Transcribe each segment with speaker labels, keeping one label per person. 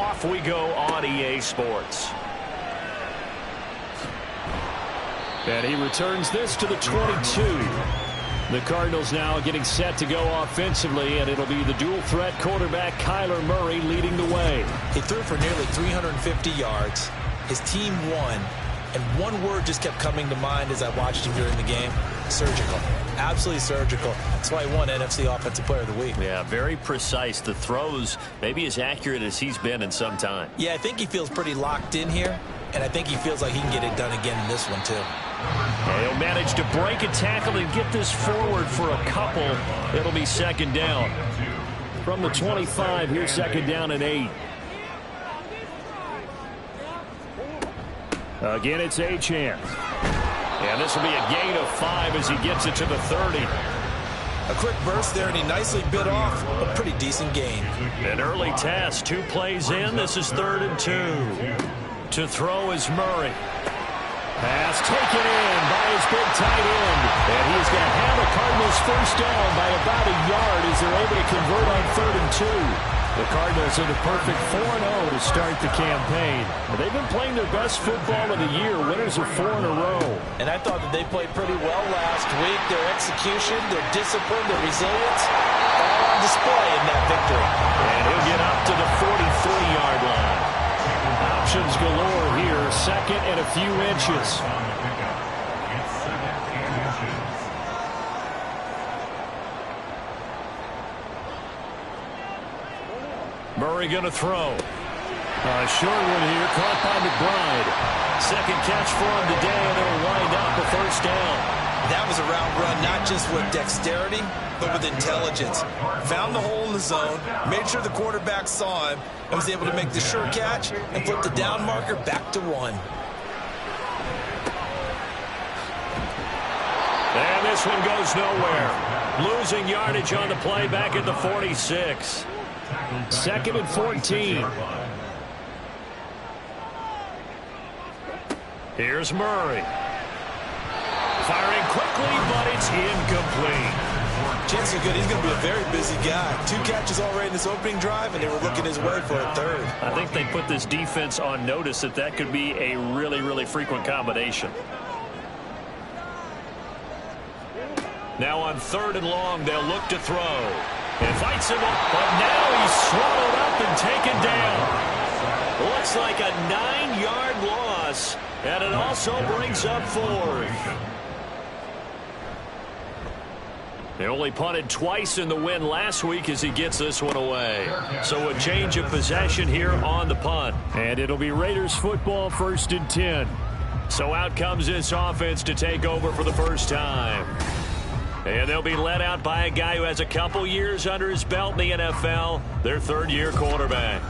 Speaker 1: off we go on EA Sports.
Speaker 2: And he returns this to the 22. The Cardinals now getting set to go offensively, and it'll be the dual-threat quarterback Kyler Murray leading the way.
Speaker 3: He threw for nearly 350 yards. His team won, and one word just kept coming to mind as I watched him during the game: surgical. Absolutely surgical. That's why he won NFC Offensive Player of the Week.
Speaker 1: Yeah, very precise. The throws maybe as accurate as he's been in some time.
Speaker 3: Yeah, I think he feels pretty locked in here, and I think he feels like he can get it done again in this one, too.
Speaker 1: And he'll manage to break a tackle and get this forward for a couple. It'll be second down.
Speaker 2: From the 25, here's second down and 8. Again, it's Achane.
Speaker 1: And this will be a gain of 5 as he gets it to the 30.
Speaker 3: A quick burst there, and he nicely bit off a pretty decent gain.
Speaker 1: An early test. 2 plays in. This is 3rd and 2. To throw is Murray.
Speaker 2: Pass taken in by his big tight end. And he's going to have the Cardinals first down by about a yard as they're able to convert on 3rd and 2. The Cardinals are the perfect 4-0 to start the campaign. They've been playing their best football of the year, winners of 4 in a row.
Speaker 3: And I thought that they played pretty well last week. Their execution, their discipline, their resilience, all on display in that victory.
Speaker 1: And he'll get up to the 43-yard line.
Speaker 2: Options galore here, second and a few inches.
Speaker 1: Murray going to throw.
Speaker 2: A short one here, caught by McBride.
Speaker 1: Second catch for him today, and it'll wind up a first down.
Speaker 3: That was a route run, not just with dexterity, but with intelligence. Found the hole in the zone, made sure the quarterback saw him, and was able to make the sure catch and flip the down marker back to 1.
Speaker 1: And this one goes nowhere. Losing yardage on the play back at the 46.
Speaker 2: Second and 14.
Speaker 1: Here's Murray. Firing quickly, but it's incomplete.
Speaker 3: Chances are good he's going to be a very busy guy. 2 catches already in this opening drive, and they were looking his way for a 3rd.
Speaker 1: I think they put this defense on notice that could be a really, really frequent combination. Now on 3rd and long, they'll look to throw. And fights him up, but now he's swallowed up and taken down. Looks like a 9-yard loss, and it also brings up 4th. They only punted twice in the win last week as he gets this one away. So a change of possession here on the punt.
Speaker 2: And it'll be Raiders football, 1st and 10.
Speaker 1: So out comes this offense to take over for the first time. And they'll be led out by a guy who has a couple years under his belt in the NFL, their 3rd-year quarterback.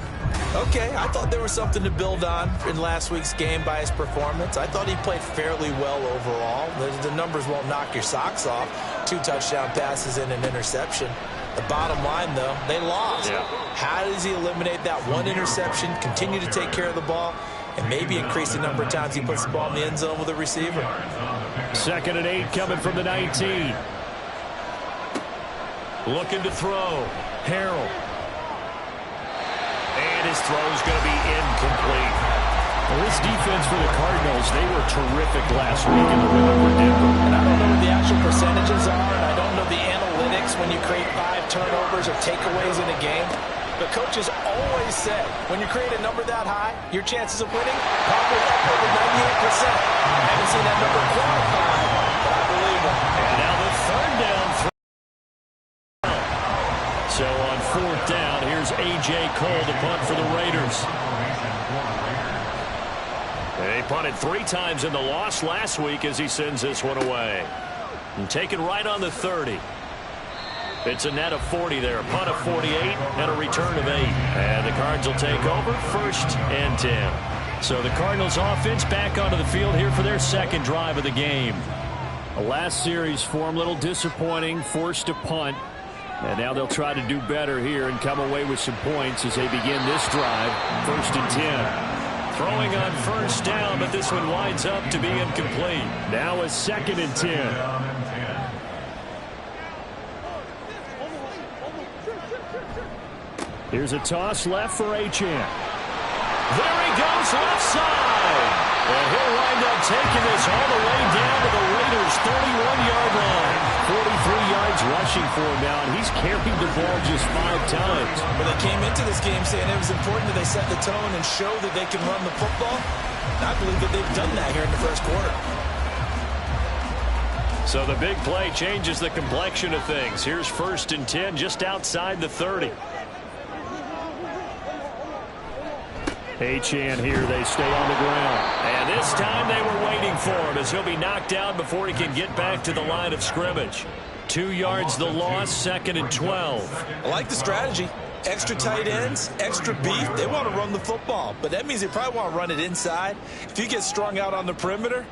Speaker 3: Okay, I thought there was something to build on in last week's game by his performance. I thought he played fairly well overall. The numbers won't knock your socks off. 2 touchdown passes and an interception. The bottom line, though, they lost.
Speaker 1: Yeah.
Speaker 3: How does he eliminate that 1 interception, continue to take care of the ball, and maybe increase the number of times he puts the ball in the end zone with a receiver?
Speaker 2: Second and 8 coming from the 19.
Speaker 1: Looking to throw. Harold. And his throw's going to be incomplete.
Speaker 2: Well, this defense for the Cardinals, they were terrific last week in the win over Denver.
Speaker 3: And I don't know what the actual percentages are, and I don't know the analytics when you create 5 turnovers or takeaways in a game. But coaches always said, when you create a number that high, your chances of winning probably up over 98%. I haven't seen that number quantified, but I believe it.
Speaker 1: And now the 3rd down. So on 4th down, here's A.J. Cole to punt for the Raiders. They punted 3 times in the loss last week as he sends this one away. And taken right on the 30. It's a net of 40 there. Punt of 48 and a return of 8. And the Cards will take over 1st and 10. So the Cardinals offense back onto the field here for their 2nd drive of the game.
Speaker 2: The last series for them, a little disappointing, forced to punt. And now they'll try to do better here and come away with some points as they begin this drive, 1st and 10.
Speaker 1: Throwing on 1st down, but this one winds up to be incomplete.
Speaker 2: Now a 2nd and 10. Here's a toss left for Achane.
Speaker 1: There he goes left side. And he'll wind up taking this all the way down to the Raiders' 31-yard line. 43 yards rushing for him now, and he's carried the ball just 5 times.
Speaker 3: Well, they came into this game saying it was important that they set the tone and show that they can run the football. I believe that they've done that here in the first quarter.
Speaker 1: So the big play changes the complexion of things. Here's 1st and 10 just outside the 30.
Speaker 2: Achane here. They stay on the ground.
Speaker 1: And this time they were waiting for him as he'll be knocked down before he can get back to the line of scrimmage. 2 yards the loss, 2nd and 12.
Speaker 3: I like the strategy. Extra tight ends, extra beef. They want to run the football, but that means they probably want to run it inside. If you get strung out on the perimeter,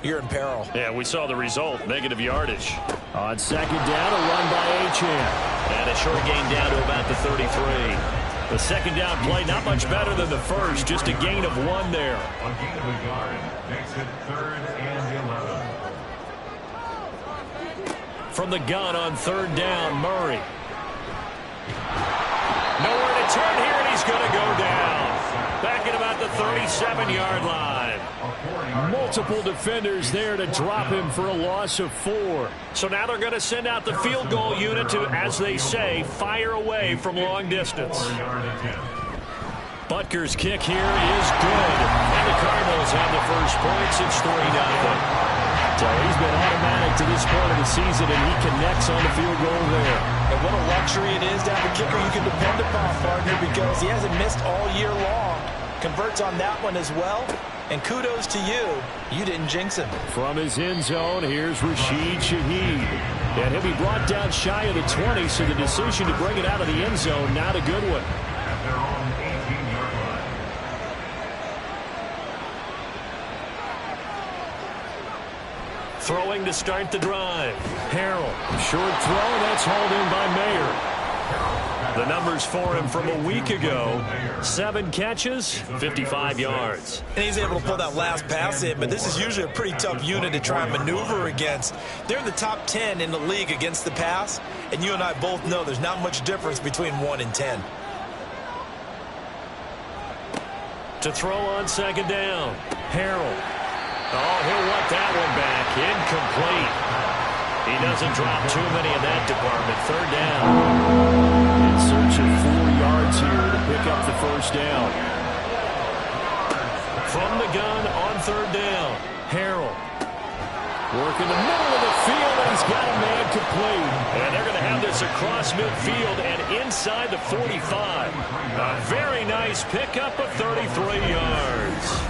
Speaker 3: you're in peril.
Speaker 1: Yeah, we saw the result, negative yardage.
Speaker 2: On 2nd down, a run by Achane.
Speaker 1: And a short gain down to about the 33. The 2nd down play, not much better than the first, just a gain of 1 there.
Speaker 4: A gain of a yard makes it 3rd and 11.
Speaker 1: From the gun on 3rd down, Murray. Nowhere to turn here, and he's going to go down. Back at about the 37-yard line.
Speaker 2: Multiple defenders there to drop him for a loss of 4.
Speaker 1: So now they're going to send out the field goal unit to, as they say, fire away from long distance. Butker's kick here is good. And the Cardinals have the first points. It's 3-0.
Speaker 2: So he's been automatic to this point of the season, and he connects on the field goal there.
Speaker 3: And what a luxury it is to have a kicker you can depend upon, partner, because he hasn't missed all year long. Converts on that one as well. And kudos to you. You didn't jinx him.
Speaker 2: From his end zone, here's Rashid Shaheed. And he'll be brought down shy of the 20, so the decision to bring it out of the end zone, not a good one.
Speaker 4: At their own 18-yard line.
Speaker 1: Throwing to start the drive.
Speaker 2: Harrell, short throw, that's hauled in by Mayer.
Speaker 1: The numbers for him from a week ago, 7 catches, 55 yards.
Speaker 3: And he's able to pull that last pass in, but this is usually a pretty tough unit to try and maneuver against. They're in the top 10 in the league against the pass, and you and I both know there's not much difference between 1 and 10.
Speaker 1: To throw on 2nd down, Harrell. Oh, he'll want that one back. Incomplete. He doesn't drop too many in that department. 3rd down.
Speaker 2: In search of 4 yards here to pick up the first down.
Speaker 1: From the gun on 3rd down, Harrell.
Speaker 2: Work in the middle of the field, and he's got a man complete.
Speaker 1: And they're going to have this across midfield and inside the 45. A very nice pickup of 33 yards.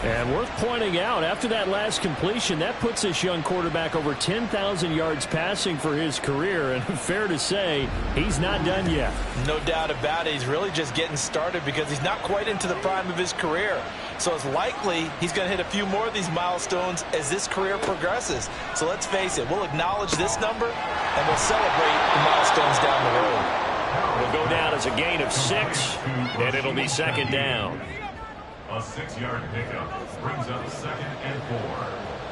Speaker 2: And worth pointing out, after that last completion, that puts this young quarterback over 10,000 yards passing for his career. And fair to say, he's not done yet.
Speaker 3: No doubt about it. He's really just getting started because he's not quite into the prime of his career. So it's likely he's going to hit a few more of these milestones as this career progresses. So let's face it, we'll acknowledge this number and we'll celebrate the milestones down the road.
Speaker 1: Will go down as a gain of 6, and it'll be 2nd down.
Speaker 4: A 6-yard pickup brings up 2nd and 4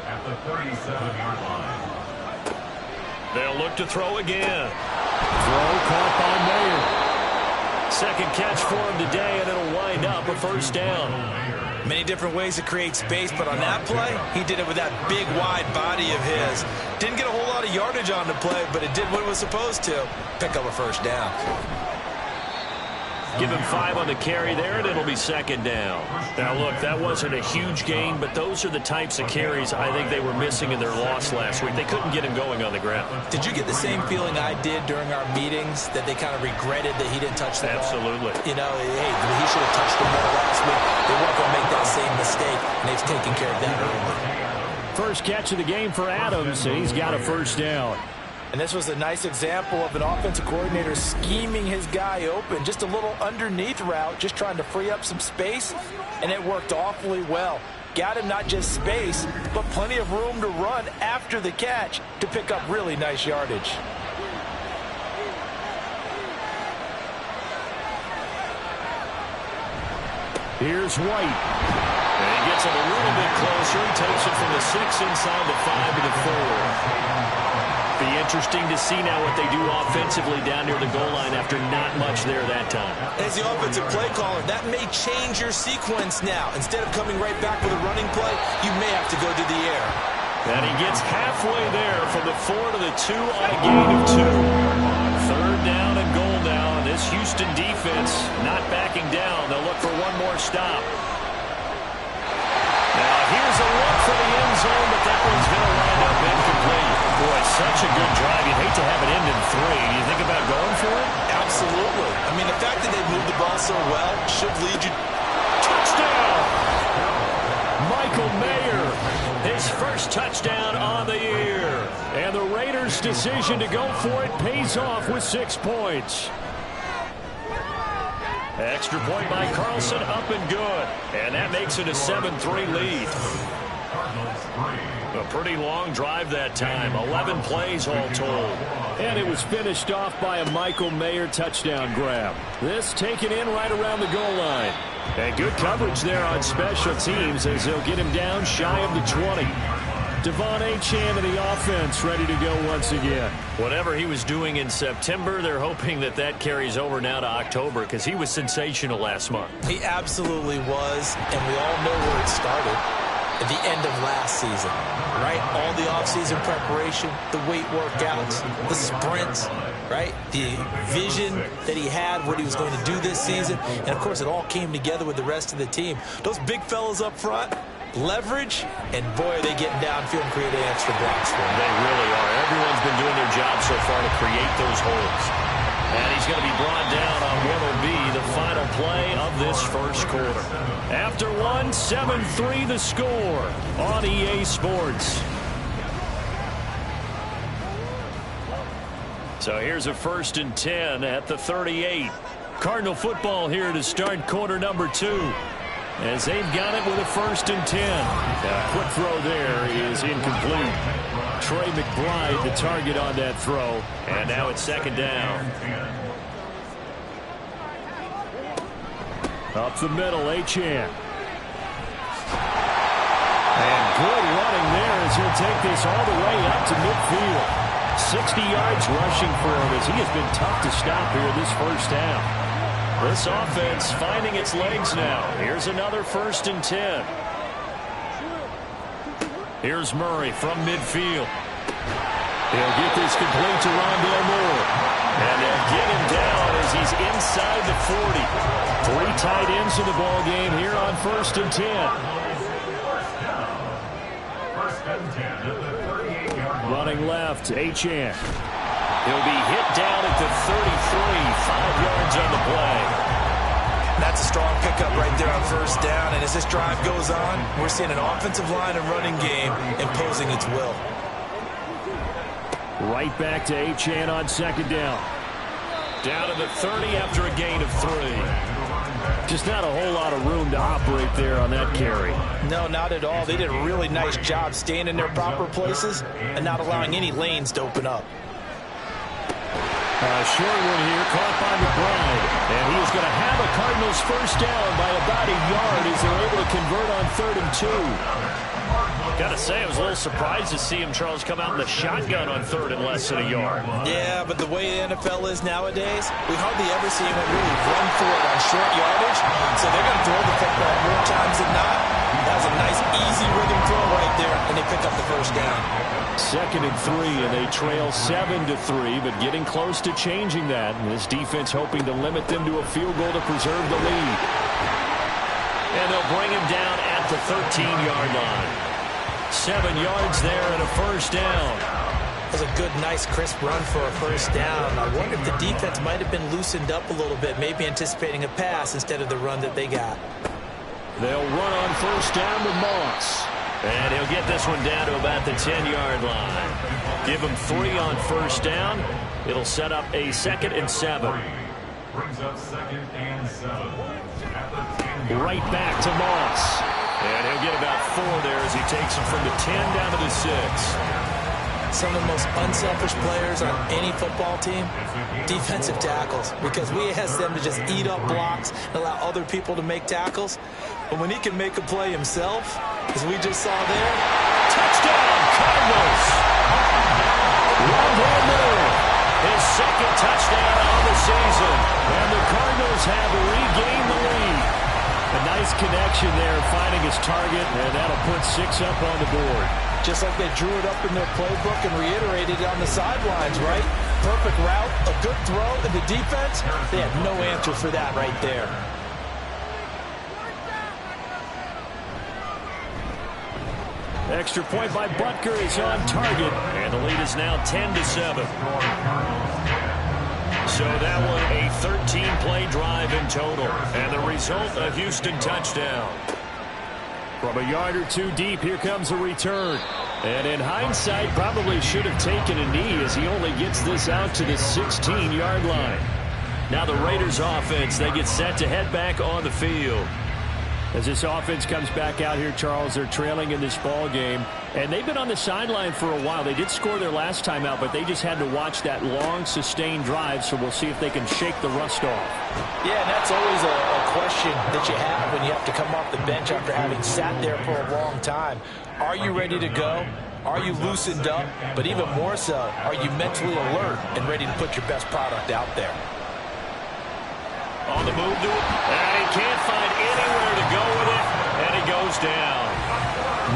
Speaker 4: at the 37-yard line.
Speaker 1: They'll look to throw again.
Speaker 2: Throw caught by Mayer.
Speaker 1: 2nd catch for him today, and it'll wind up a 1st down.
Speaker 3: Many different ways to create space, but on that play, he did it with that big, wide body of his. Didn't get a whole lot of yardage on the play, but it did what it was supposed to. Pick up a 1st down.
Speaker 1: Give him 5 on the carry there, and it'll be 2nd down. Now, look, that wasn't a huge gain, but those are the types of carries I think they were missing in their loss last week. They couldn't get him going on the ground.
Speaker 3: Did you get the same feeling I did during our meetings, that they kind of regretted that he didn't touch the ball?
Speaker 1: Absolutely.
Speaker 3: You know, hey, he should have touched the ball last week. They weren't going to make that same mistake, and they've taken care of that early.
Speaker 2: First catch of the game for Adams, and he's got a 1st down.
Speaker 3: And this was a nice example of an offensive coordinator scheming his guy open. Just a little underneath route, just trying to free up some space, and it worked awfully well. Got him not just space, but plenty of room to run after the catch to pick up really nice yardage.
Speaker 2: Here's White.
Speaker 1: And he gets it a little bit closer. He takes it from the 6 inside the 5 to the 4. Be interesting to see now what they do offensively down near the goal line after not much there that time.
Speaker 3: As the offensive play caller, that may change your sequence now. Instead of coming right back with a running play, you may have to go to the air.
Speaker 1: And he gets halfway there from the 4 to the 2 on a gain of 2. Third down and goal now. This Houston defense not backing down. They'll look for one more stop. Now here's a look for the end zone, but that one's going to wind up incomplete. Boy, such a good drive. You'd hate to have it end in 3. Do you think about going for it?
Speaker 3: Absolutely. I mean, the fact that they've moved the ball so well should lead you.
Speaker 1: Touchdown! Michael Mayer, his first touchdown on the year. And the Raiders' decision to go for it pays off with 6 points. Extra point by Carlson, up and good. And that makes it a 7-3 lead. A pretty long drive that time. 11 plays all told. And it was finished off by a Michael Mayer touchdown grab. This taken in right around the goal line. And good coverage there on special teams as they'll get him down shy of the 20. Devon Achane and the offense ready to go once again. Whatever he was doing in September, they're hoping that that carries over now to October because he was sensational last month.
Speaker 3: He absolutely was, and we all know where it started. At the end of last season, right? All the offseason preparation, the weight workouts, the sprints, right? The vision that he had, what he was going to do this season. And, of course, it all came together with the rest of the team. Those big fellas up front, leverage, and, boy, are they getting downfield and creating extra blocks for him.
Speaker 1: They really are. Everyone's been doing their job so far to create those holes. And he's going to be brought down on what will be the final play of this first quarter. After 7-3 the score on EA Sports. So here's a 1st and 10 at the 38. Cardinal football here to start quarter number 2. As they've got it with a 1st and 10. A quick throw there is incomplete. Trey McBride the target on that throw. And now it's 2nd down. Up the middle, Achane. And good running there as he'll take this all the way up to midfield. 60 yards rushing for him as he has been tough to stop here this first half. This offense finding its legs now. Here's another 1st and 10. Here's Murray from midfield. He'll get this complete to Rondale Moore. And they'll get him down as he's inside the 40. 3 tight ends in the ball game here on 1st and 10. Running left, Achane. He'll be hit down at the 33, 5 yards on the play.
Speaker 3: That's a strong pickup right there on 1st down. And as this drive goes on, we're seeing an offensive line and running game imposing its will.
Speaker 1: Right back to Achane on 2nd down. Down to the 30 after a gain of 3. Just not a whole lot of room to operate there on that carry.
Speaker 3: No, not at all. They did a really nice job staying in their proper places and not allowing any lanes to open up.
Speaker 1: A short one here, caught by McBride. And he is going to have a Cardinals 1st down by about a yard as they're able to convert on 3rd and 2. Got to say, I was a little surprised to see him, Charles, come out in the shotgun on 3rd and less than a yard.
Speaker 3: Yeah, but the way the NFL is nowadays, we hardly ever see anyone really run for it on short yardage. So they're going to throw the football more times than not. That was a nice, easy rhythm throw right there, and they pick up the 1st down.
Speaker 1: 2nd and 3, and they trail 7-3, but getting close to changing that. And this defense hoping to limit them to a field goal to preserve the lead. And they'll bring him down at the 13-yard line. 7 yards there and a 1st down.
Speaker 3: That was a good, nice, crisp run for a 1st down. I wonder if the defense might have been loosened up a little bit, maybe anticipating a pass instead of the run that they got.
Speaker 1: They'll run on 1st down with Moss. And he'll get this one down to about the 10-yard line. Give him 3 on 1st down. It'll set up a 2nd and 7.
Speaker 4: Brings up 2nd and 7.
Speaker 1: Right back to Moss. And he'll get about 4 there as he takes him from the 10 down to the 6.
Speaker 3: some of the most unselfish players on any football team? Defensive tackles, because we ask them to just eat up blocks and allow other people to make tackles. But when he can make a play himself, as we just saw there,
Speaker 1: touchdown, Cardinals! Rondale Moore, his second touchdown on the season. And the Cardinals have regained the lead. A nice connection there, finding his target, and that'll put 6 up on the board.
Speaker 3: Just like they drew it up in their playbook and reiterated it on the sidelines, right? Perfect route, a good throw, and the defense, they had no answer for that right there.
Speaker 1: Extra point by Butker is on target, and the lead is now 10-7. So that one a 13-play drive in total, and the result, a Houston touchdown.
Speaker 2: From a yard or two deep, here comes a return. And in hindsight, probably should have taken a knee as he only gets this out to the 16-yard line.
Speaker 1: Now the Raiders offense, they get set to head back on the field.
Speaker 2: As this offense comes back out here, Charles, they're trailing in this ball game. And they've been on the sideline for a while. They did score their last time out, but they just had to watch that long, sustained drive, so we'll see if they can shake the rust off.
Speaker 3: Yeah, and that's always a question that you have when you have to come off the bench after having sat there for a long time. Are you ready to go? Are you loosened up? But even more so, are you mentally alert and ready to put your best product out there?
Speaker 1: On the move to it, and he can't find anywhere to go with it, and he goes down.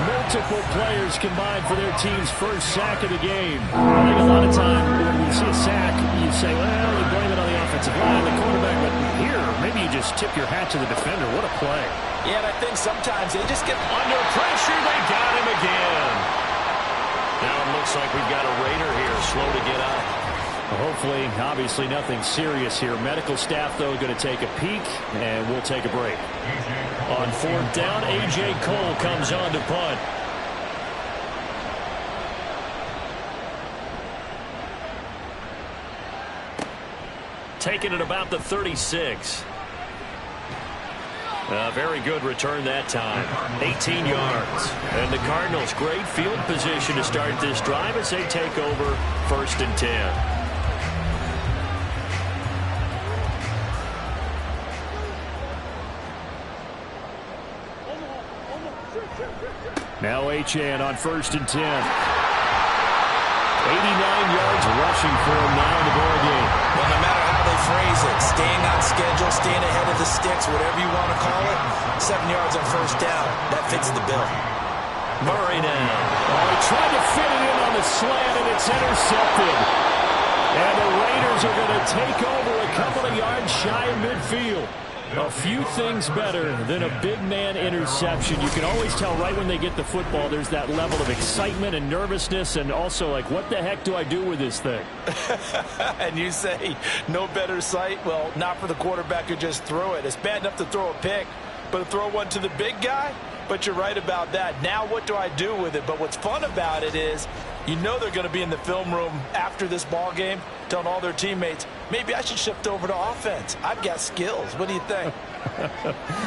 Speaker 2: Multiple players combined for their team's first sack of the game. I think a lot of time when you see a sack, you say, well, you blame it on the offensive line, the quarterback, but here, maybe you just tip your hat to the defender. What a play.
Speaker 3: Yeah, and I think sometimes they just get
Speaker 1: under pressure. They got him again. Now it looks like we've got a Raider here, slow to get up.
Speaker 2: Hopefully, obviously nothing serious here. Medical staff, though, going to take a peek, and we'll take a break.
Speaker 1: On 4th down, A.J. Cole comes on to punt. Taking it about the 36. A very good return that time. 18 yards. And the Cardinals, great field position to start this drive as they take over 1st and 10.
Speaker 2: Now Achane on 1st and 10. 89 yards rushing for him now in the ball game.
Speaker 3: Well, no matter how they phrase it, staying on schedule, staying ahead of the sticks, whatever you want to call it, 7 yards on 1st down, that fits the bill.
Speaker 1: Murray now.
Speaker 2: Oh, he tried to fit it in on the slant, and it's intercepted. And the Raiders are going to take over a couple of yards shy of midfield. A few things better than a big man interception. You can always tell right when they get the football, there's that level of excitement and nervousness, and also like, what the heck do I do with this thing?
Speaker 3: And you say, no better sight? Well, not for the quarterback who just threw it. It's bad enough to throw a pick, but to throw one to the big guy? But you're right about that. Now what do I do with it? But what's fun about it is, you know they're going to be in the film room after this ball game telling all their teammates, maybe I should shift over to offense. I've got skills. What do you think?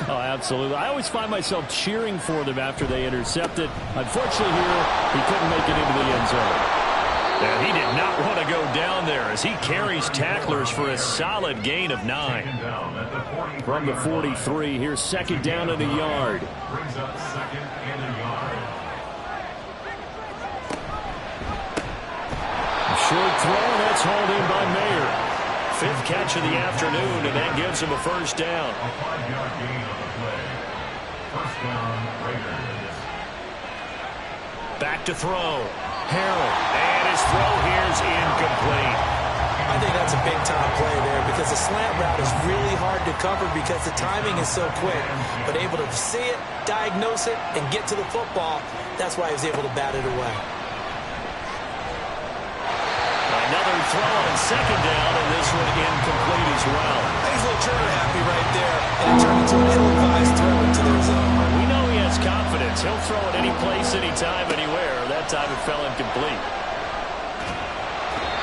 Speaker 2: Oh, absolutely. I always find myself cheering for them after they intercept it. Unfortunately here, he couldn't make it into the end zone.
Speaker 1: And he did not want to go down there as he carries tacklers for a solid gain of 9.
Speaker 2: From the 43, here's 2nd down and a yard.
Speaker 4: Brings up 2nd and a yard.
Speaker 2: Short throw, and that's hauled in by Mayer.
Speaker 1: 5th catch of the afternoon, and that gives him a 1st down.
Speaker 4: A 5-yard gain on the play. 1st down, Raiders.
Speaker 1: Back to throw. Harrell. And his throw here's incomplete.
Speaker 3: I think that's a big-time play there because the slant route is really hard to cover because the timing is so quick. But able to see it, diagnose it, and get to the football, that's why he was able to bat it away.
Speaker 1: Another throw on 2nd down, and this one incomplete as well.
Speaker 3: He's a little trigger happy right there, and it turned into an ill-advised throw into their zone.
Speaker 1: We know he has confidence. He'll throw it any place, anytime, anywhere. That time it fell incomplete.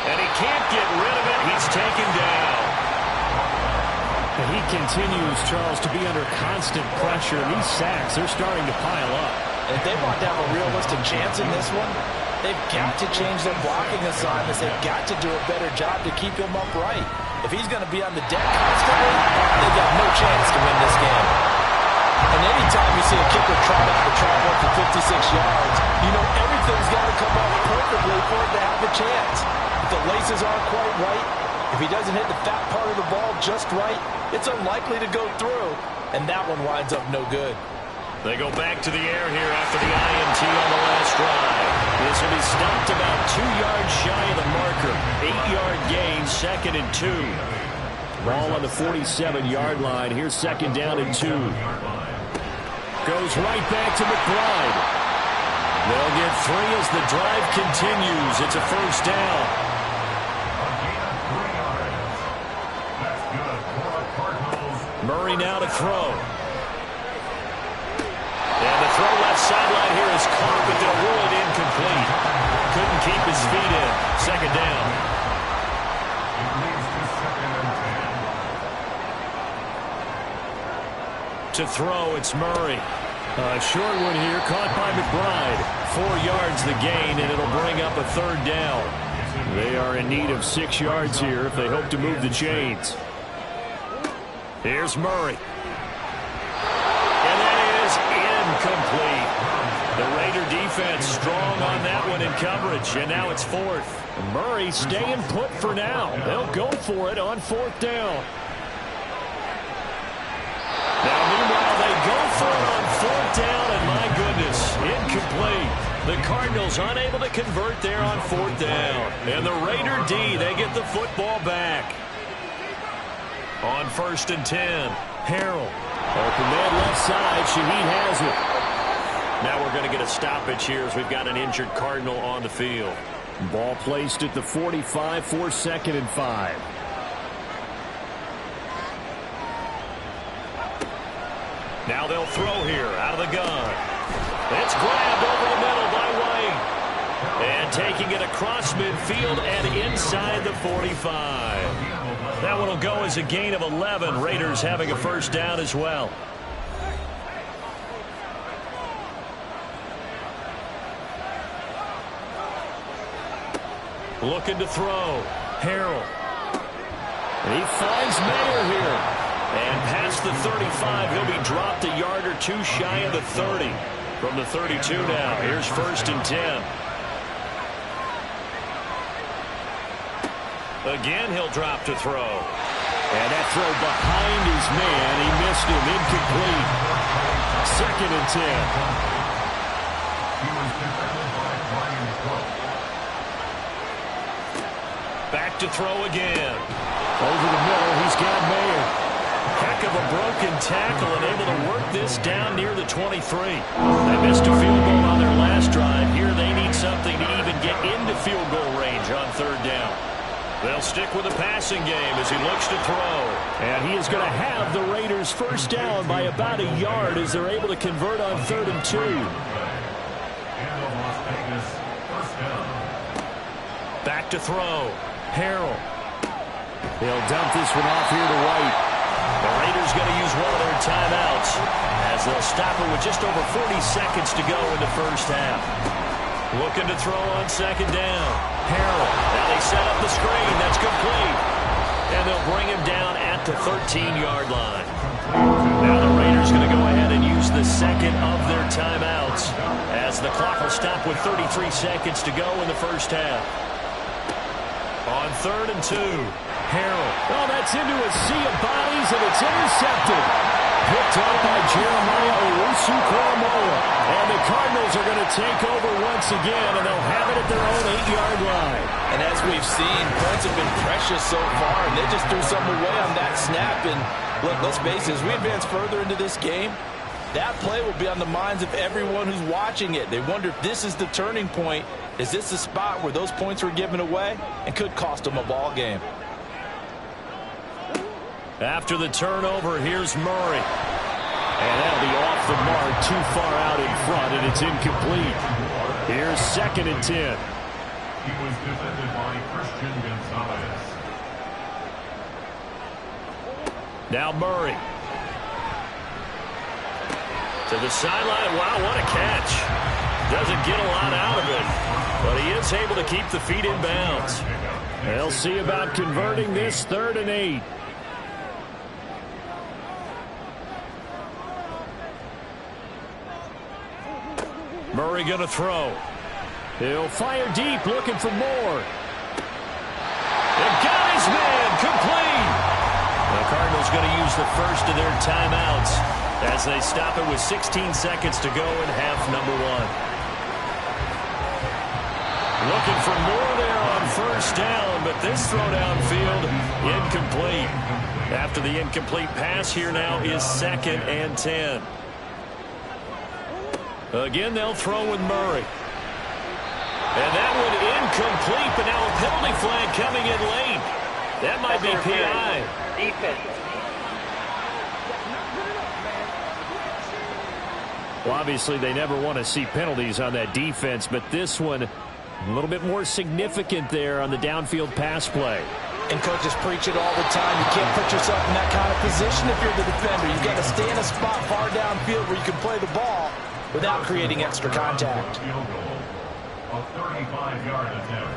Speaker 1: And he can't get rid of it. He's taken down.
Speaker 2: And he continues, Charles, to be under constant pressure. And these sacks, they're starting to pile up.
Speaker 3: And if they want to have a realistic chance in this one, They've got to change their blocking assignments. They've got to do a better job to keep him upright. If he's going to be on the deck constantly, they've got no chance to win this game. And anytime you see a kicker trot out the trap for 56 yards, you know everything's got to come off perfectly for it to have a chance. If the laces aren't quite right, if he doesn't hit the fat part of the ball just right, it's unlikely to go through, and that one winds up no good.
Speaker 1: They go back to the air here after the INT on the last drive. This will be stopped about 2 yards shy of the marker. 8-yard gain, 2nd and 2. Ball on the 47-yard line. Here's 2nd down and 2. Goes right back to McBride. They'll get 3 as the drive continues. It's a first down. Murray now to throw. And the throw left sideline here is caught, but they'll rule it incomplete. Couldn't keep his feet in. 2nd down. To throw, it's Murray. A short one here, caught by McBride. 4 yards the gain, and it'll bring up a 3rd down. They are in need of 6 yards here if they hope to move the chains. Here's Murray. And that is incomplete. The Raider defense strong on that one in coverage, and now it's 4th. Murray staying put for now. They'll go for it on 4th down. Now, meanwhile, they go for it on 4th down, and my goodness, incomplete. The Cardinals unable to convert there on 4th down. And the Raider D, they get the football back. On 1st and 10, Harrell. Open man left side. Shaheed has it. Now we're going to get a stoppage here as we've got an injured Cardinal on the field. Ball placed at the 45 for 2nd and 5. Now they'll throw here out of the gun. It's grabbed over the middle by White. And taking it across midfield and inside the 45. That one will go as a gain of 11. Raiders having a first down as well. Looking to throw. Harrell. He finds Mayer here. And past the 35, he'll be dropped a yard or 2 shy of the 30. From the 32 now, here's 1st and 10. Again, he'll drop to throw. And that throw behind his man. He missed him. Incomplete. 2nd and 10. Back to throw again. Over the middle, he's got Mayer. Heck of a broken tackle and able to work this down near the 23. They missed a field goal on their last drive. Here they need something to even get into field goal range on 3rd down. They'll stick with the passing game as he looks to throw. And he is going to have the Raiders first down by about a yard as they're able to convert on 3rd and 2. Back to throw. Harrell. He'll dump this one off here to White. The Raiders going to use one of their timeouts as they'll stop it with just over 40 seconds to go in the first half. Looking to throw on 2nd down. Harrell. Now they set up the screen. That's complete. And they'll bring him down at the 13-yard line. Now the Raiders going to go ahead and use the 2nd of their timeouts as the clock will stop with 33 seconds to go in the first half. On 3rd and 2, Harrell. Oh, that's into a sea of bodies, and it's intercepted. Picked up by Jeremiah Owusu-Koramoah. And the Cardinals are going to take over once again, and they'll have it at their own 8-yard line.
Speaker 3: And as we've seen, points have been precious so far, and they just threw some away on that snap. And look, let's face it, as we advance further into this game, that play will be on the minds of everyone who's watching it. They wonder if this is the turning point. Is this the spot where those points were given away and could cost them a ball game?
Speaker 1: After the turnover, here's Murray. And that'll be off the mark, too far out in front, and it's incomplete. Here's 2nd and 10.
Speaker 4: He was defended by Christian Gonzalez.
Speaker 1: Now Murray. To the sideline. Wow, what a catch. Doesn't get a lot out of it. But he is able to keep the feet in bounds.
Speaker 2: They'll see about converting this 3rd and 8.
Speaker 1: Murray going to throw.
Speaker 2: He'll fire deep, looking for more.
Speaker 1: They got his man, complete. The Cardinals going to use the first of their timeouts as they stop it with 16 seconds to go in half number 1. Looking for more there on first down, but this throw downfield incomplete. After the incomplete pass, here now is 2nd and 10. Again, they'll throw with Murray. And that one incomplete, but now a penalty flag coming in late. That might be PI.
Speaker 5: Defense.
Speaker 2: Well, obviously, they never want to see penalties on that defense, but this one a little bit more significant there on the downfield pass play.
Speaker 3: And coaches preach it all the time. You can't put yourself in that kind of position if you're the defender. You've got to stay in a spot far downfield where you can play the ball without creating extra contact.
Speaker 4: A 35-yard attempt.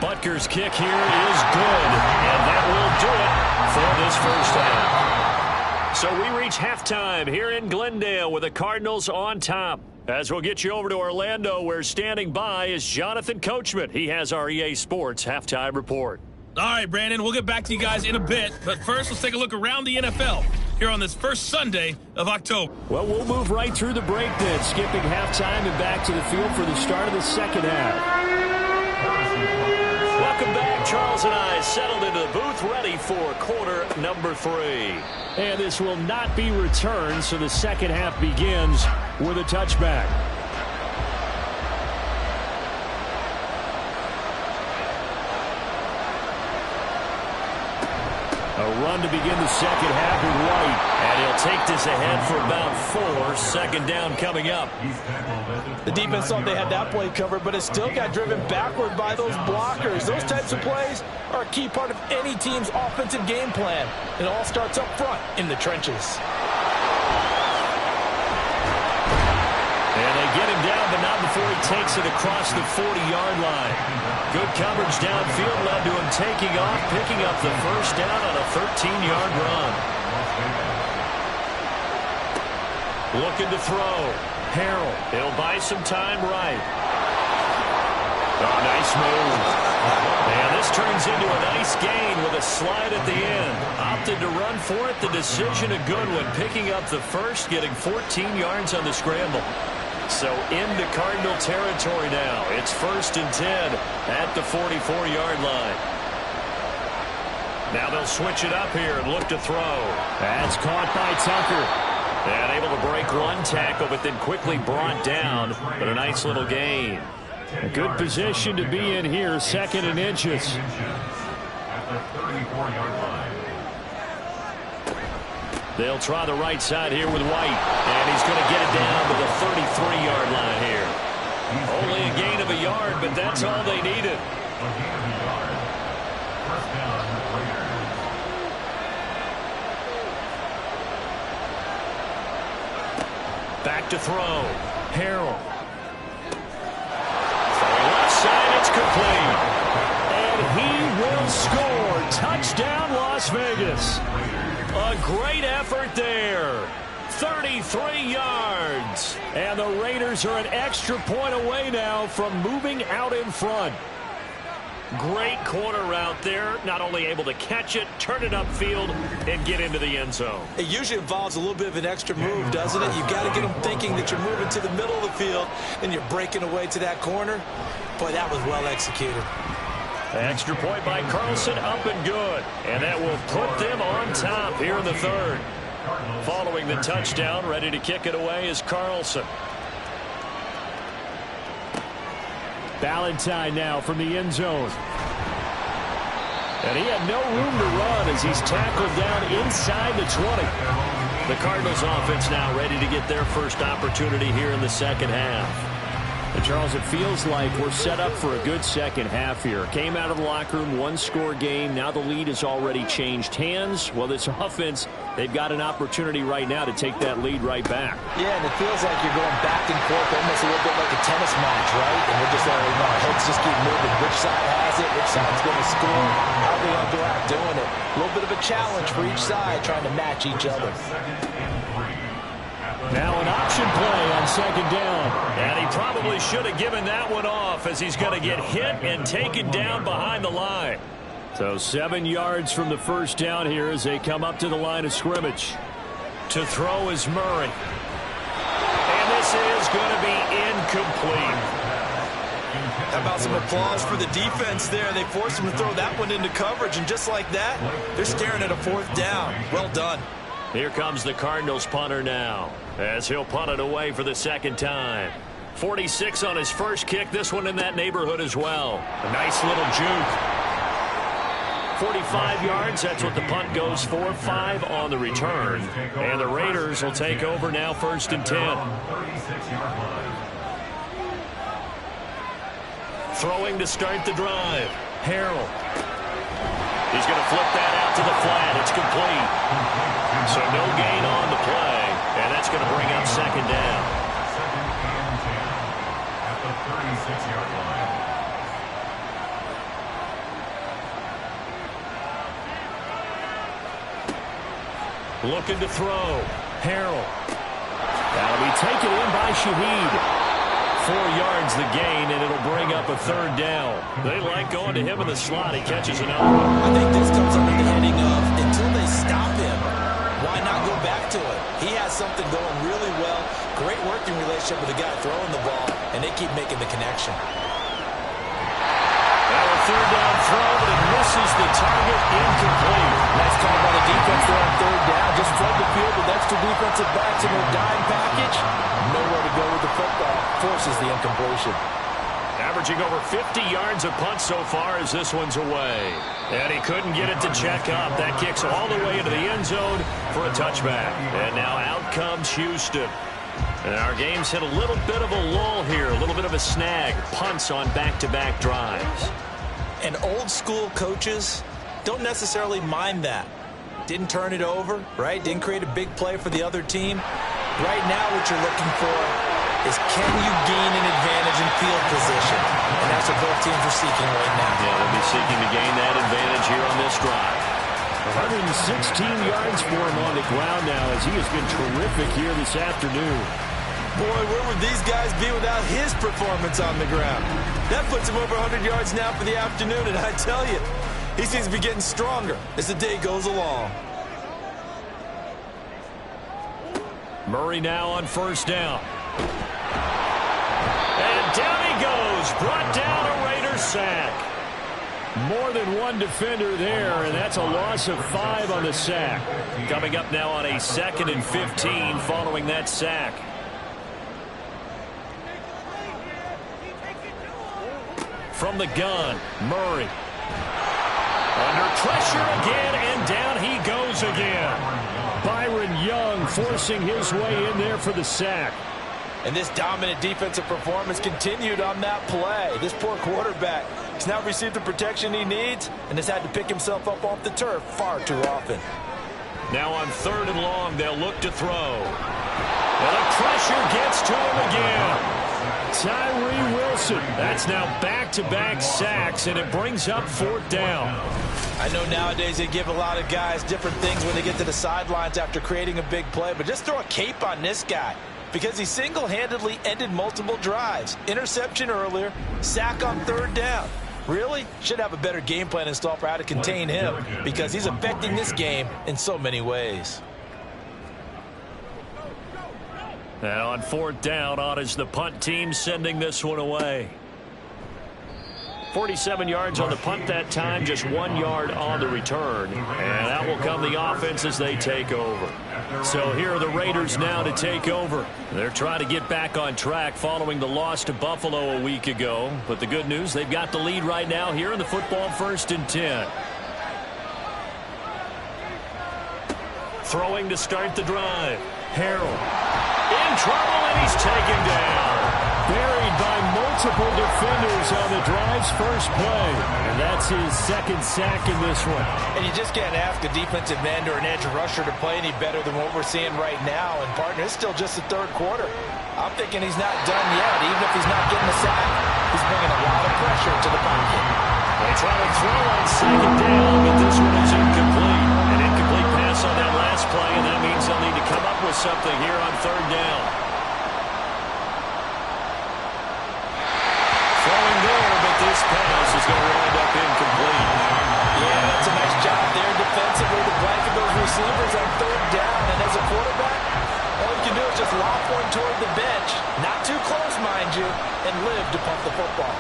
Speaker 1: Butker's kick here is good, and that will do it for this first half. So we reach halftime here in Glendale with the Cardinals on top. As we'll get you over to Orlando, where standing by is Jonathan Coachman. He has our EA Sports halftime report.
Speaker 6: All right, Brandon, we'll get back to you guys in a bit. But first, let's take a look around the NFL here on this first Sunday of October.
Speaker 2: Well, we'll move right through the break then, skipping halftime and back to the field for the start of the second half.
Speaker 1: Welcome back. Charles and I settled into the booth, ready for quarter number 3.
Speaker 2: And this will not be returned, so the second half begins with a touchback. A run to begin the second half with White.
Speaker 1: And he'll take this ahead for about 4. Second down coming up.
Speaker 3: The defense thought they had that play covered, but it still got driven backward by those blockers. Those types of plays are a key part of any team's offensive game plan. It all starts up front in the trenches.
Speaker 1: And they get him down, but not before he takes it across the 40-yard line. Good coverage downfield led to him taking off, picking up the first down on a 13-yard run. Looking to throw. Harrell. He'll buy some time right. Oh, nice move. And this turns into a nice gain with a slide at the end. Opted to run for it. The decision a good one. Picking up the first, getting 14 yards on the scramble. So into Cardinal territory now. It's 1st and 10 at the 44-yard line. Now they'll switch it up here and look to throw.
Speaker 2: That's caught by Tucker.
Speaker 1: And able to break one tackle, but then quickly brought down. But a nice little gain.
Speaker 2: A good position to be in here, 2nd and inches.
Speaker 4: At the 34-yard line.
Speaker 1: They'll try the right side here with White. And he's going to get it down to the 33-yard line here. Only a gain of a yard, but that's all they needed.
Speaker 4: A gain of a yard. First down, Raiders.
Speaker 1: Back to throw. Harrell. Throwing left side, it's complete.
Speaker 2: And he will score. Touchdown, Las Vegas.
Speaker 1: A great effort there. 33 yards.
Speaker 2: And the Raiders are an extra point away now from moving out in front.
Speaker 1: Great corner route there. Not only able to catch it, turn it upfield, and get into the end zone.
Speaker 3: It usually involves a little bit of an extra move, doesn't it? You've got to get them thinking that you're moving to the middle of the field and you're breaking away to that corner. Boy, that was well executed.
Speaker 1: Extra point by Carlson, up and good. And that will put them on top here in the 3rd. Following the touchdown, ready to kick it away is Carlson.
Speaker 2: Valentine now from the end zone. And he had no room to run as he's tackled down inside the 20.
Speaker 1: The Cardinals offense now ready to get their first opportunity here in the second half.
Speaker 2: Charles, it feels like we're set up for a good second half here. Came out of the locker room, one-score game. Now the lead has already changed hands. Well, this offense, they've got an opportunity right now to take that lead right back.
Speaker 3: Yeah, and it feels like you're going back and forth almost a little bit like a tennis match, right? And we're just letting our heads just keep moving. Which side has it? Which side's going to score? How are they going to go out doing it? A little bit of a challenge for each side, trying to match each other.
Speaker 2: Now an option play on second down.
Speaker 1: And he probably should have given that one off, as he's going to get hit and taken down behind the line.
Speaker 2: So 7 yards from the first down here as they come up to the line of scrimmage.
Speaker 1: To throw is Murray. And this is going to be incomplete.
Speaker 3: How about some applause for the defense there? They forced him to throw that one into coverage, and just like that, they're staring at a fourth down. Well done.
Speaker 1: Here comes the Cardinals punter now, as he'll punt it away for the second time. 46 on his first kick, this one in that neighborhood as well. A nice little juke. 45 yards, that's what the punt goes for. 5 on the return. And the Raiders will take over now, 1st and 10. Throwing to start the drive. Harrell. He's going to flip that out to the flat. It's complete. So no gain on the play, and that's going to bring up second down.
Speaker 4: Second and 10 at the 36-yard line.
Speaker 1: Looking to throw. Harrell.
Speaker 2: That'll be taken in by Shaheed.
Speaker 1: 4 yards the gain, and it'll bring up a third down. They like going to him in the slot. He catches another one.
Speaker 3: I think this comes under the heading of, until they stop him, why not go back to it? He has something going really well. Great working relationship with the guy throwing the ball, and they keep making the connection.
Speaker 1: Now a third down throw, but it misses the target, incomplete.
Speaker 3: Nice call by the defense there on third down. Just flood the field with extra defensive backs in their dime package. Nowhere to go with the football. Forces the incompletion.
Speaker 1: Averaging over 50 yards a punt so far as this one's away. And he couldn't get it to check up. That kicks all the way into the end zone for a touchback. And now out comes Houston. And our game's hit a little bit of a lull here, a little bit of a snag. Punts on back-to-back drives.
Speaker 3: And old school coaches don't necessarily mind that. Didn't turn it over, right? Didn't create a big play for the other team. Right now what you're looking for is, can you gain an advantage in field position? And that's what both teams are seeking right now.
Speaker 1: Yeah, they'll be seeking to gain that advantage here on this drive.
Speaker 2: 116 yards for him on the ground now, as he has been terrific here this afternoon.
Speaker 3: Boy, where would these guys be without his performance on the ground? That puts him over 100 yards now for the afternoon, and I tell you, he seems to be getting stronger as the day goes along.
Speaker 1: Murray now on first down. And down he goes. Brought down a Raider sack.
Speaker 2: More than one defender there, and that's a loss of 5 on the sack.
Speaker 1: Coming up now on a 2nd and 15 following that sack. From the gun, Murray. Under pressure again, and down he goes again.
Speaker 2: Byron Young forcing his way in there for the sack.
Speaker 3: And this dominant defensive performance continued on that play. This poor quarterback has now received the protection he needs and has had to pick himself up off the turf far too often.
Speaker 1: Now on 3rd and long, they'll look to throw. And the pressure gets to him again.
Speaker 2: Tyree Wilson.
Speaker 1: That's now back-to-back sacks, and it brings up 4th down.
Speaker 3: I know nowadays they give a lot of guys different things when they get to the sidelines after creating a big play, but just throw a cape on this guy because he single-handedly ended multiple drives. Interception earlier, sack on 3rd down. Really? Should have a better game plan installed for how to contain him because he's affecting this game in so many ways.
Speaker 1: Now on 4th down, on is the punt team sending this one away. 47 yards on the punt that time, just 1 yard on the return. And out will come the offense as they take over. So here are the Raiders now to take over. They're trying to get back on track following the loss to Buffalo a week ago. But the good news, they've got the lead right now here in the football 1st and 10. Throwing to start the drive. Harrell in trouble, and he's taken down.
Speaker 2: buried by multiple defenders on the drive's first play. And that's his second sack in this one.
Speaker 3: And you just can't ask a defensive end or an edge rusher to play any better than what we're seeing right now. And, partner, it's still just the third quarter. I'm thinking he's not done yet. Even if he's not getting a sack, he's bringing a lot of pressure to the pocket.
Speaker 1: They try to throw on second down, but this one is incomplete. An incomplete pass on that last play, and that means they'll need to come up with something here on third down. Throwing there, but this pass is going to wind up incomplete.
Speaker 3: Yeah, that's a nice job there defensively to blanket those receivers on third down. And as a quarterback, all you can do is just lob one toward the bench, not too close, mind you, and live to punt the football.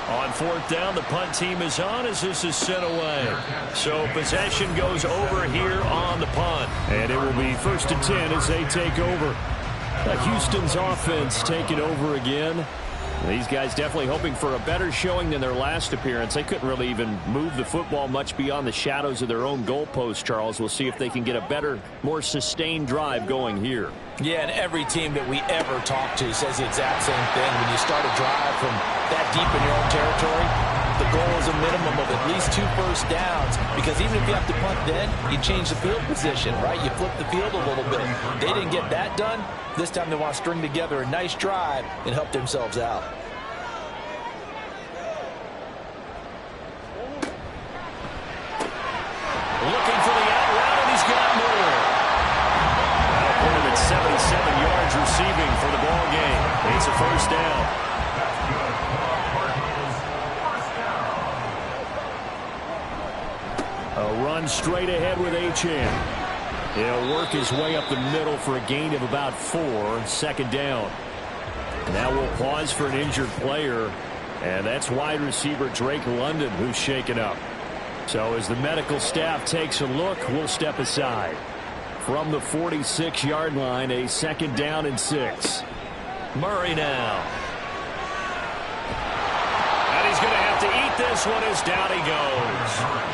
Speaker 1: On fourth down, the punt team is on as this is sent away. So possession goes over here on the punt.
Speaker 2: And it will be 1st and 10 as they take over. Houston's offense taking over again. These guys definitely hoping for a better showing than their last appearance. They couldn't really even move the football much beyond the shadows of their own goalpost, Charles. We'll see if they can get a better, more sustained drive going here.
Speaker 3: Yeah, and every team that we ever talk to says the exact same thing. When you start a drive from that deep in your own territory, the goal is a minimum of at least 2 first downs, because even if you have to punt then, you change the field position, right? You flip the field a little bit. They didn't get that done. This time they want to string together a nice drive and help themselves out.
Speaker 1: Looking for the out route, and he's got more. That'll put him at 77 yards receiving for the ball game. It's a first down.
Speaker 2: A run straight ahead with Achane. He'll work his way up the middle for a gain of about 4. Second down. Now we'll pause for an injured player, and that's wide receiver Drake London who's shaken up. So as the medical staff takes a look, we'll step aside. From the 46-yard line, a 2nd down and 6.
Speaker 1: Murray now. And he's going to have to eat this one as down he goes.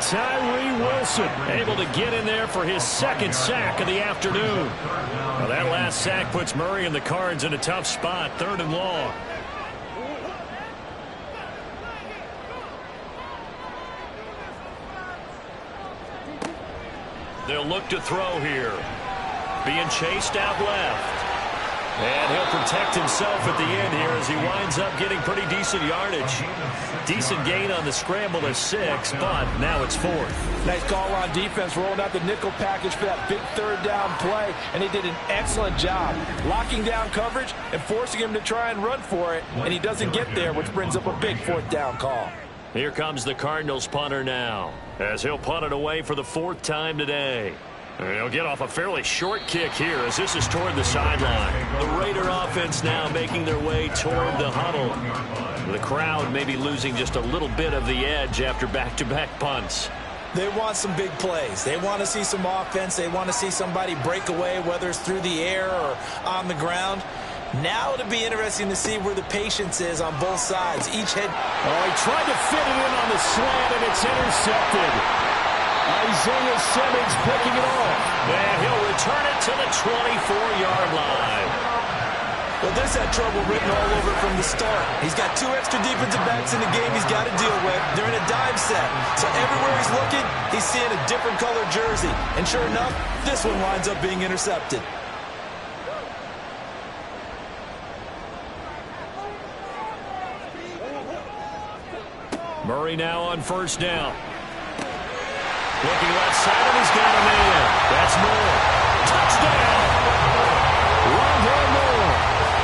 Speaker 2: Tyree Wilson
Speaker 1: able to get in there for his 2nd sack of the afternoon. Well, that last sack puts Murray and the Cards in a tough spot, 3rd and long. They'll look to throw here. Being chased out left. And he'll protect himself at the end here as he winds up getting pretty decent yardage. Decent gain on the scramble of 6, but now it's 4th.
Speaker 3: Nice call on defense, rolling out the nickel package for that big 3rd down play, and he did an excellent job locking down coverage and forcing him to try and run for it, and he doesn't get there, which brings up a big 4th down call.
Speaker 1: Here comes the Cardinals punter now, as he'll punt it away for the 4th time today. And he'll get off a fairly short kick here as this is toward the sideline. The Raider offense now making their way toward the huddle. The crowd maybe losing just a little bit of the edge after back-to-back punts.
Speaker 3: They want some big plays. They want to see some offense. They want to see somebody break away, whether it's through the air or on the ground. Now it'll be interesting to see where the patience is on both sides. Each head.
Speaker 2: Oh, he tried to fit it in on the slant, and it's intercepted. Isaiah Simmons picking it off.
Speaker 1: And he'll return it to the 24-yard line.
Speaker 3: Well, this had trouble written all over from the start. He's got 2 extra defensive backs in the game he's got to deal with. They're in a dime set. So everywhere he's looking, he's seeing a different colored jersey. And sure enough, this one winds up being intercepted.
Speaker 1: Murray now on 1st down. Looking left side, and he's got a man. That's Moore. Touchdown!
Speaker 2: Rondale Moore.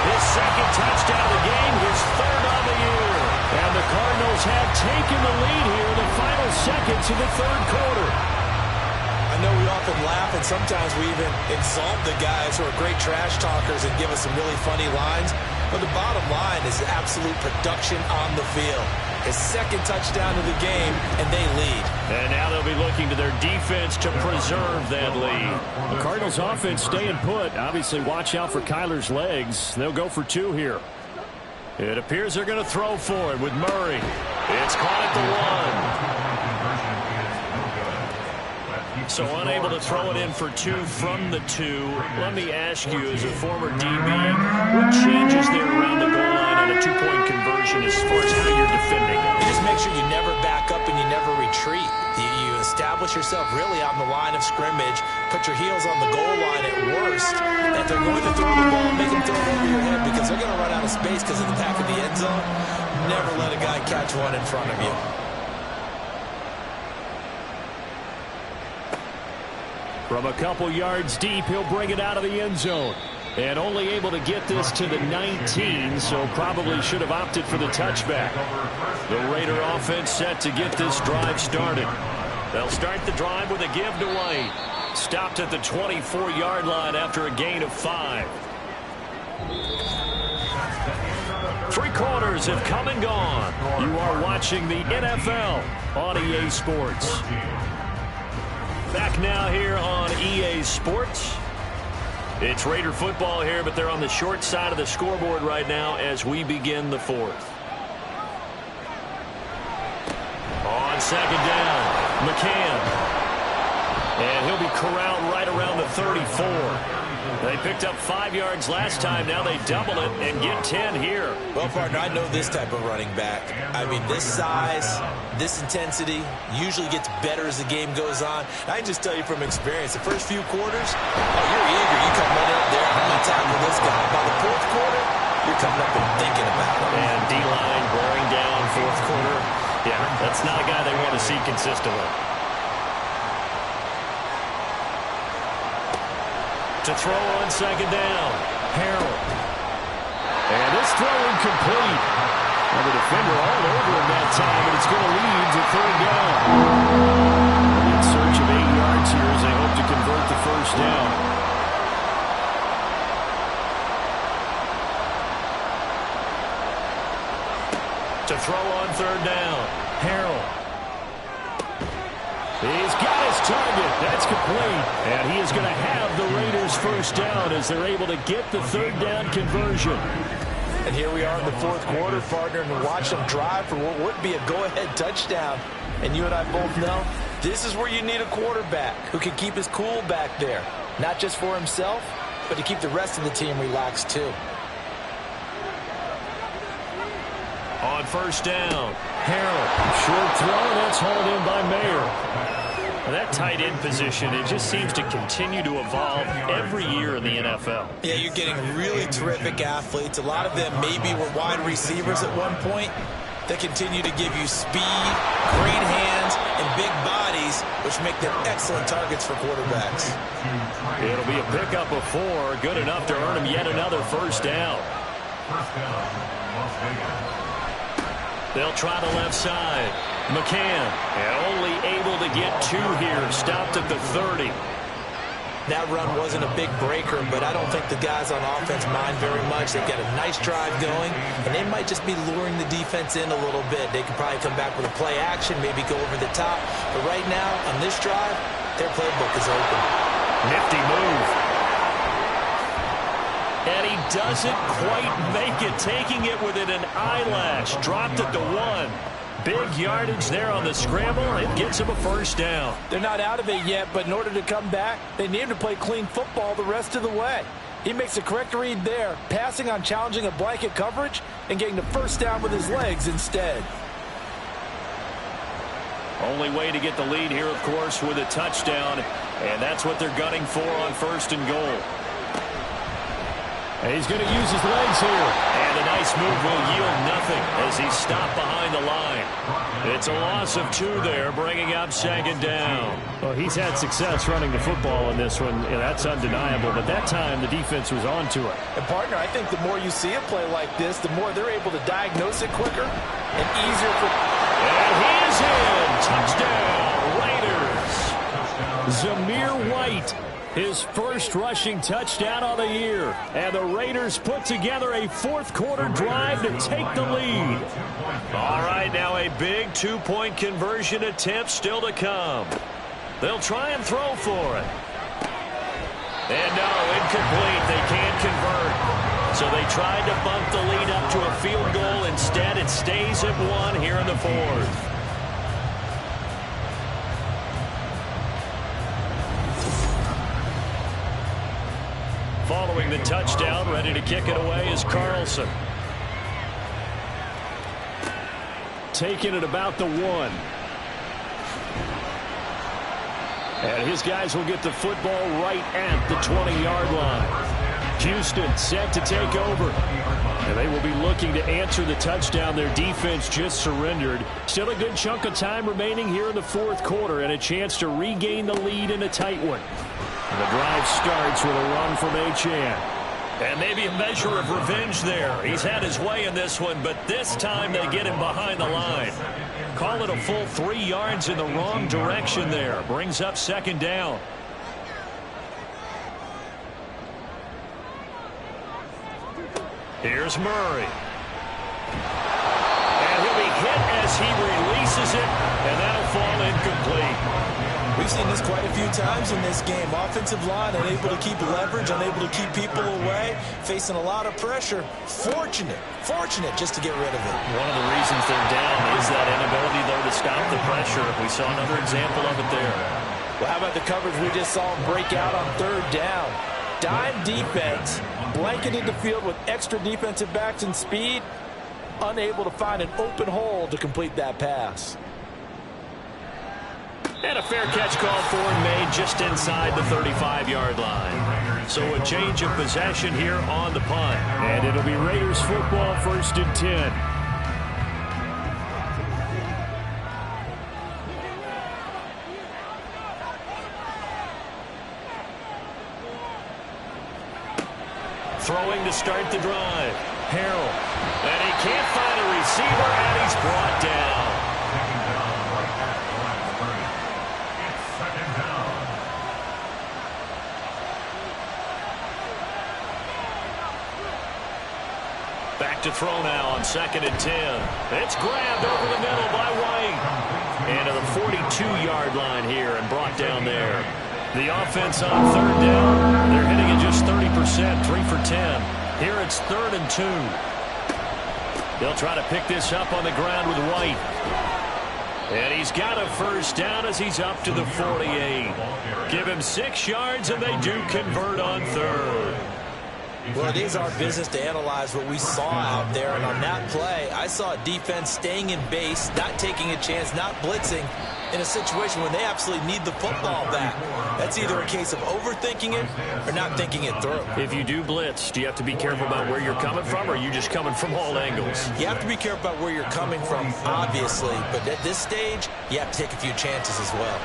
Speaker 1: His 2nd touchdown of the game, his 3rd on the year.
Speaker 2: And the Cardinals have taken the lead here in the final seconds of the 3rd quarter.
Speaker 3: I know we often laugh, and sometimes we even exalt the guys who are great trash talkers and give us some really funny lines. But the bottom line is absolute production on the field. His 2nd touchdown of the game, and they lead.
Speaker 1: And now they'll be looking to their defense to preserve that lead.
Speaker 2: The Cardinals offense staying put. Obviously, watch out for Kyler's legs. They'll go for 2 here.
Speaker 1: It appears they're going to throw for it with Murray. It's caught at the 1. So unable to throw it in for 2 from the 2. Let me ask you, as a former DB, what changes there around the goal line on a 2-point conversion as far as how you're defending it?
Speaker 3: You just make sure you never back up and you never retreat. You establish yourself really on the line of scrimmage, put your heels on the goal line at worst. If they're going to throw the ball, make them throw it over your head because they're going to run out of space because of the back of the end zone. Never let a guy catch one in front of you.
Speaker 2: From a couple yards deep, he'll bring it out of the end zone. And only able to get this to the 19, so probably should have opted for the touchback. The Raider offense set to get this drive started. They'll start the drive with a give to White. Stopped at the 24-yard line after a gain of 5. 3 quarters have come and gone. You are watching the NFL on EA Sports. Back now here on EA Sports. It's Raider football here, but they're on the short side of the scoreboard right now as we begin the 4th. On second down, McCann. And he'll be corralled right around the 34. They picked up 5 yards last time. Now they double it and get 10 here.
Speaker 3: Well, partner, I know this type of running back. I mean, this size, this intensity usually gets better as the game goes on. I can just tell you from experience, the first few quarters, you're eager. You come running up there, I'm going to tackle this guy. By the 4th quarter, you're coming up and thinking about it.
Speaker 1: And D-line bearing down 4th quarter. Yeah, that's not a guy they want to see consistently. To throw on second down, Harold. And this throw incomplete. And the defender all over him that time, but it's going to lead to 3rd down. In search of 8 yards here as they hope to convert the 1st down. To throw on 3rd down, Harold. He's got his target. That's complete. And he is going to have the Raiders' 1st down as they're able to get the 3rd down conversion.
Speaker 3: And here we are in the 4th quarter, partner, and watch them drive for what would be a go-ahead touchdown. And you and I both know this is where you need a quarterback who can keep his cool back there. Not just for himself, but to keep the rest of the team relaxed too.
Speaker 1: On 1st down, Harold. Short throw, that's hauled in by Mayer. That tight end position, it just seems to continue to evolve every year in the NFL.
Speaker 3: Yeah, you're getting really terrific athletes. A lot of them maybe were wide receivers at one point. They continue to give you speed, great hands, and big bodies, which make them excellent targets for quarterbacks.
Speaker 1: It'll be a pickup of 4, good enough to earn him yet another 1st down. They'll try the left side. McCann, and only able to get 2 here. Stopped at the 30.
Speaker 3: That run wasn't a big breaker, but I don't think the guys on offense mind very much. They've got a nice drive going, and they might just be luring the defense in a little bit. They can probably come back with a play action, maybe go over the top. But right now, on this drive, their playbook is open.
Speaker 1: Nifty move. And he doesn't quite make it, taking it within an eyelash. Dropped at the 1. Big yardage there on the scramble. It gets him a 1st down.
Speaker 3: They're not out of it yet, but in order to come back, they need to play clean football the rest of the way. He makes a correct read there, passing on challenging a blanket coverage and getting the 1st down with his legs instead.
Speaker 1: Only way to get the lead here, of course, with a touchdown, and that's what they're gunning for on 1st and goal.
Speaker 2: And he's going to use his legs here.
Speaker 1: And a nice move will yield nothing as he's stopped behind the line. It's a loss of 2 there, bringing up 2nd down.
Speaker 2: Well, he's had success running the football in this one. Yeah, that's undeniable. But that time, the defense was on to it.
Speaker 3: And, partner, I think the more you see a play like this, the more they're able to diagnose it quicker and easier for...
Speaker 1: And he is in. Touchdown, Raiders.
Speaker 2: Zamir White. His 1st rushing touchdown of the year. And the Raiders put together a 4th quarter drive to take the lead.
Speaker 1: All right, now a big 2-point conversion attempt still to come. They'll try and throw for it. And no, incomplete. They can't convert. So they tried to bump the lead up to a field goal. Instead, it stays at 1 here in the 4th. throwing the touchdown. Ready to kick it away is Carlson.
Speaker 2: Taking it about the 1. And his guys will get the football right at the 20-yard line. Houston set to take over. And they will be looking to answer the touchdown their defense just surrendered. Still a good chunk of time remaining here in the fourth quarter and a chance to regain the lead in a tight one. And the drive starts with a run from Achane.
Speaker 1: And maybe a measure of revenge there. He's had his way in this one, but this time they get him behind the line. Call it a full 3 yards in the wrong direction there. Brings up second down. Here's Murray. And he'll be hit as he releases it, and that'll fall incomplete.
Speaker 3: We've seen this quite a few times in this game. Offensive line unable to keep leverage, unable to keep people away, facing a lot of pressure. Fortunate just to get rid of it.
Speaker 1: One of the reasons they're down is that inability, though, to stop the pressure. We saw another example of it there.
Speaker 3: Well, how about the coverage we just saw him break out on third down? Dime defense, blanketed the field with extra defensive backs and speed, unable to find an open hole to complete that pass.
Speaker 1: And a fair catch called for and made just inside the 35-yard line. So a change of possession here on the punt.
Speaker 2: And it'll be Raiders football, 1st and 10.
Speaker 1: Throwing to start the drive. Harrell. And he can't find a receiver, and he's brought down. Back to throw now on 2nd and 10. It's grabbed over the middle by White. And to the 42-yard line here and brought down there. The offense on third down. They're hitting it just 30%, 3 for 10. Here it's 3rd and 2. They'll try to pick this up on the ground with White. And he's got a first down as he's up to the 48. Give him 6 yards, and they do convert on third.
Speaker 3: Well, it is our business to analyze what we saw out there, and on that play, I saw a defense staying in base, not taking a chance, not blitzing in a situation where they absolutely need the football back. That's either a case of overthinking it or not thinking it through.
Speaker 1: If you do blitz, do you have to be careful about where you're coming from, or are you just coming from all angles?
Speaker 3: You have to be careful about where you're coming from, obviously, but at this stage, you have to take a few chances as well.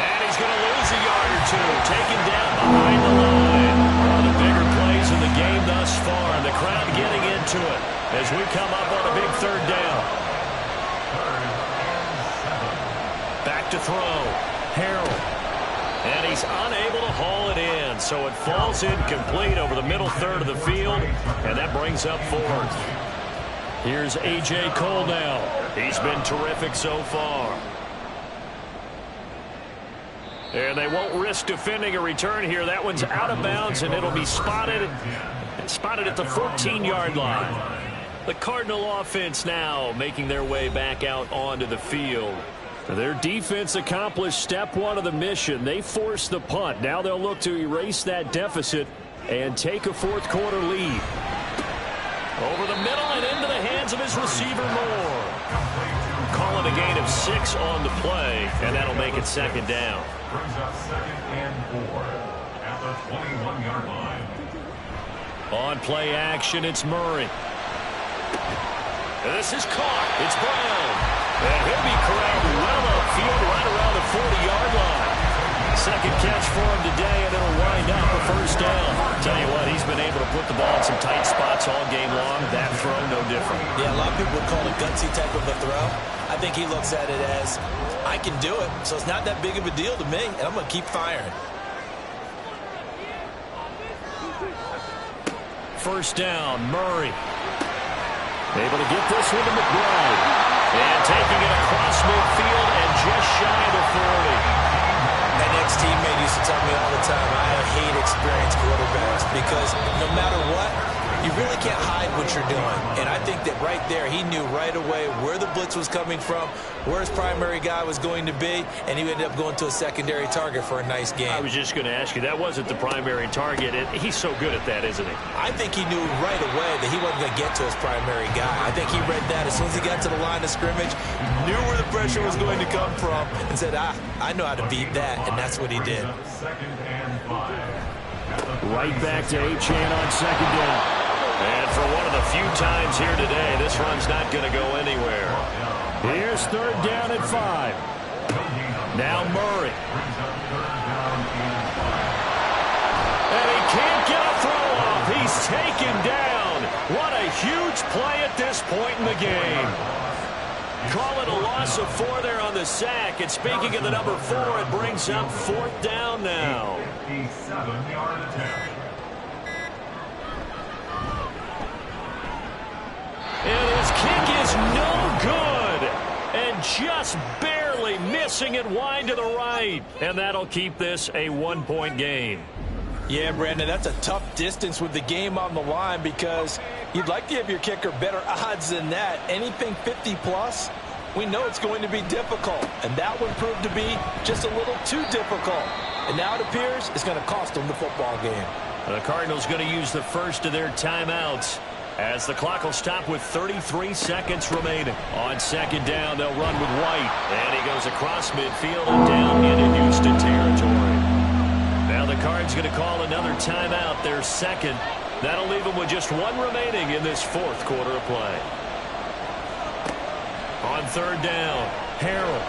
Speaker 1: And he's going to lose a yard or two, taken down behind the line. One of the bigger plays in the game thus far, and the crowd getting into it as we come up on a big third down. Back to throw. Harrell. And he's unable to haul it in, so it falls incomplete over the middle third of the field, and that brings up 4th. Here's A.J. Cole now. He's been terrific so far. And they won't risk defending a return here. That one's out of bounds, and it'll be spotted at the 14-yard line. The Cardinal offense now making their way back out onto the field. Their defense accomplished step 1 of the mission. They forced the punt. Now they'll look to erase that deficit and take a fourth quarter lead. Over the middle and into the hands of his receiver Moore. Call it a gain of 6 on the play, and that'll make it 2nd down.
Speaker 4: Brings up 2nd and 4 at the 21-yard line.
Speaker 1: On play action, it's Murray. This is caught. It's Brown. And he'll be corralled well upfield right around the 40-yard line. Second catch for him today, and it'll wind up a first down. Tell you what, he's been able to put the ball in some tight spots all game long. That throw, no different.
Speaker 3: Yeah, a lot of people would call it a gutsy type of a throw. I think he looks at it as, I can do it, so it's not that big of a deal to me, and I'm going to keep firing.
Speaker 1: First down, Murray. Able to get this one to McBride. And taking it across midfield and just shy of the 40.
Speaker 3: An ex-teammate used to tell me all the time, I hate experienced quarterbacks because no matter what, you really can't hide what you're doing. And I think that right there, he knew right away where the blitz was coming from, where his primary guy was going to be, and he ended up going to a secondary target for a nice game.
Speaker 1: I was just going to ask you, that wasn't the primary target. He's so good at that, isn't he?
Speaker 3: I think he knew right away that he wasn't going to get to his primary guy. I think he read that as soon as he got to the line of scrimmage, knew where the pressure was going to come from, and said, I know how to beat that, and that's what he did.
Speaker 2: Right back to Achane on second down.
Speaker 1: And for one of the few times here today, this run's not going to go anywhere.
Speaker 2: Here's third down at 5.
Speaker 1: Now Murray. And he can't get a throw off. He's taken down. What a huge play at this point in the game. Call it a loss of 4 there on the sack. And speaking of the number 4, it brings up fourth down now.
Speaker 4: 57-yard attempt.
Speaker 1: And his kick is no good. And just barely missing it wide to the right. And that'll keep this a 1-point game.
Speaker 3: Yeah, Brandon, that's a tough distance with the game on the line because you'd like to give your kicker better odds than that. Anything 50-plus, we know it's going to be difficult. And that one proved to be just a little too difficult. And now it appears it's going to cost them the football game.
Speaker 1: The Cardinals going to use the first of their timeouts as the clock will stop with 33 seconds remaining. On second down, they'll run with White. And he goes across midfield and down into Houston territory. Now the Cards going to call another timeout, their second. That'll leave them with just 1 remaining in this fourth quarter of play. On third down, Harrell.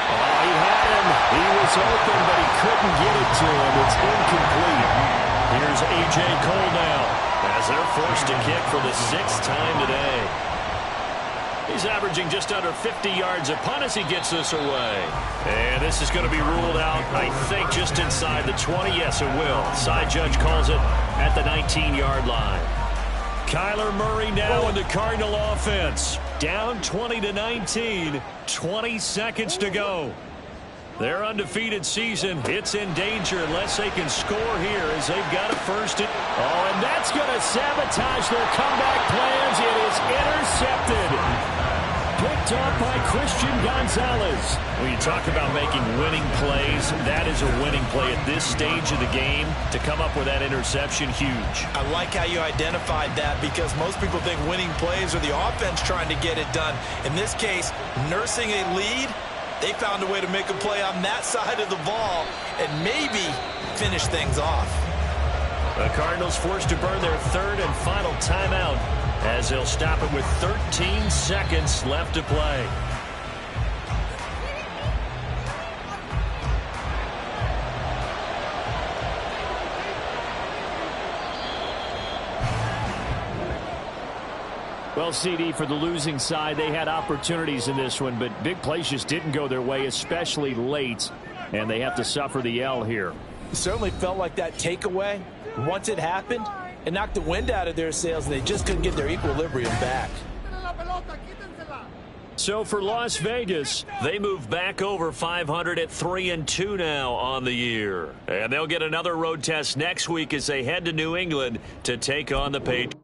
Speaker 2: Oh, he had him. He was open, but he couldn't get it to him. It's incomplete.
Speaker 1: Here's A.J. Cole now as they're forced to kick for the 6th time today. He's averaging just under 50 yards a punt as he gets this away. And this is going to be ruled out, I think, just inside the 20. Yes, it will. Side judge calls it at the 19-yard line. Kyler Murray now in the Cardinal offense. Down 20-19, 20 seconds to go. Their undefeated season, it's in danger unless they can score here as they've got a first.
Speaker 2: And that's going to sabotage their comeback plans. It is intercepted. Picked up by Christian Gonzalez.
Speaker 1: When you talk about making winning plays, that is a winning play at this stage of the game. To come up with that interception, huge.
Speaker 3: I like how you identified that because most people think winning plays are the offense trying to get it done. In this case, nursing a lead, they found a way to make a play on that side of the ball and maybe finish things off.
Speaker 1: The Cardinals forced to burn their third and final timeout as they'll stop it with 13 seconds left to play.
Speaker 2: Well, CD, for the losing side, they had opportunities in this one, but big plays just didn't go their way, especially late, and they have to suffer the L here.
Speaker 3: It certainly felt like that takeaway, once it happened, it knocked the wind out of their sails, and they just couldn't get their equilibrium back.
Speaker 1: So for Las Vegas, they move back over 500 at 3-2 now on the year. And they'll get another road test next week as they head to New England to take on the Patriots.